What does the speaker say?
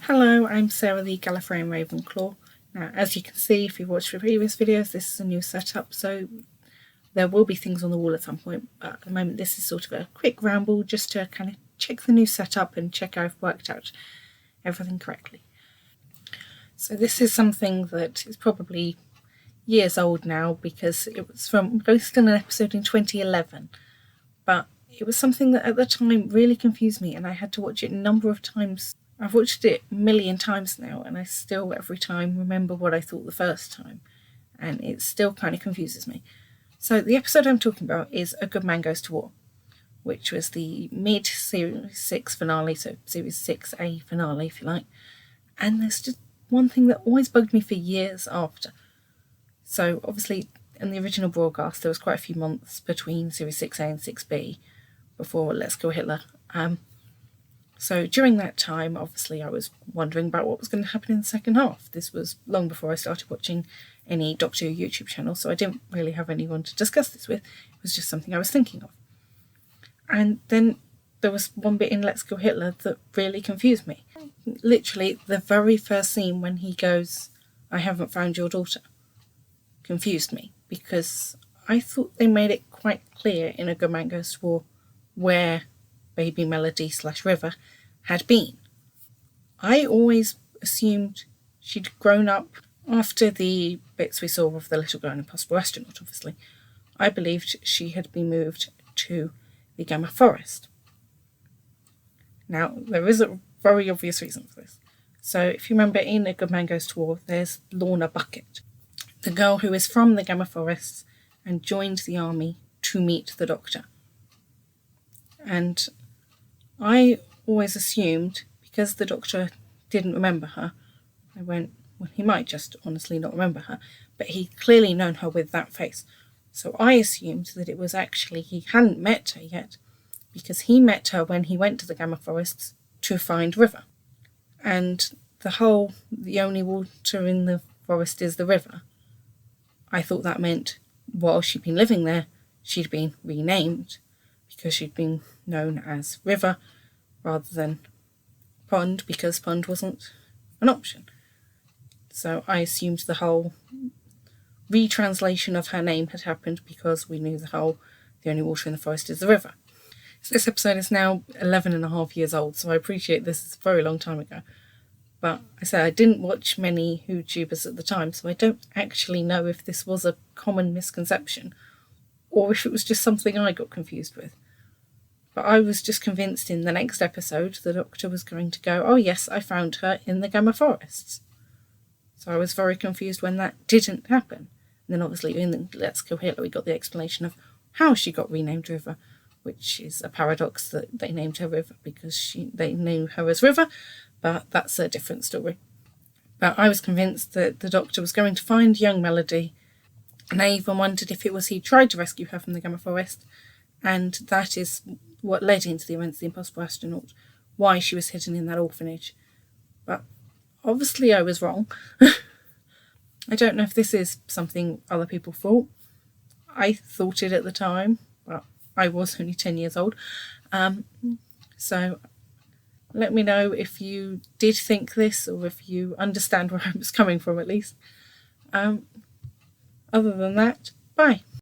Hello, I'm Sarah the Gallifreyan Ravenclaw. Now, as you can see, if you've watched the previous videos, this is a new setup, so there will be things on the wall at some point, but at the moment this is sort of a quick ramble just to kind of check the new setup and check I've worked out everything correctly. So this is something that is probably years old now because it was released in an episode in 2011, but it was something that at the time really confused me and I had to watch it a number of times. I've watched it a million times now and I still every time remember what I thought the first time, and it still kind of confuses me. So the episode I'm talking about is A Good Man Goes to War, which was the mid-Series 6 finale, so Series 6A finale if you like, and there's just one thing that always bugged me for years after. So obviously in the original broadcast there was quite a few months between Series 6A and 6B before Let's Go Hitler. So during that time, obviously, I was wondering about what was going to happen in the second half. This was long before I started watching any Doctor Who YouTube channel, so I didn't really have anyone to discuss this with. It was just something I was thinking of. And then there was one bit in Let's Go Hitler that really confused me. Literally, the very first scene when he goes, "I haven't found your daughter," confused me, because I thought they made it quite clear in A Good Man Goes to War where baby Melody / River had been. I always assumed she'd grown up after the bits we saw of the little girl and impossible astronaut, obviously. I believed she had been moved to the Gamma Forest. Now, there is a very obvious reason for this. So if you remember in A Good Man Goes to War, there's Lorna Bucket, the girl who is from the Gamma Forests and joined the army to meet the Doctor. And I always assumed, because the Doctor didn't remember her, I went, well, he might just honestly not remember her, but he'd clearly known her with that face. So I assumed that it was actually he hadn't met her yet, because he met her when he went to the Gamma Forests to find River. And the only water in the forest is the river, I thought that meant while she'd been living there, she'd been renamed, because she'd been known as River rather than Pond, because Pond wasn't an option. So I assumed the whole retranslation of her name had happened because we knew the only water in the forest is the river. So this episode is now 11 and a half years old, so I appreciate this is a very long time ago. But I said I didn't watch many WhoTubers at the time, so I don't actually know if this was a common misconception or if it was just something I got confused with. But I was just convinced in the next episode the Doctor was going to go, "Oh yes, I found her in the Gamma Forests." So I was very confused when that didn't happen. And then obviously in the Let's Go Hitler we got the explanation of how she got renamed River, which is a paradox that they named her River because they knew her as River, but that's a different story. But I was convinced that the Doctor was going to find young Melody, and I even wondered if it was he tried to rescue her from the Gamma Forest, and that is what led into the events of the Impossible Astronaut, why she was hidden in that orphanage. But obviously I was wrong. I don't know if this is something other people thought. I thought it at the time, but I was only 10 years old. So let me know if you did think this, or if you understand where I was coming from at least. Other than that, bye.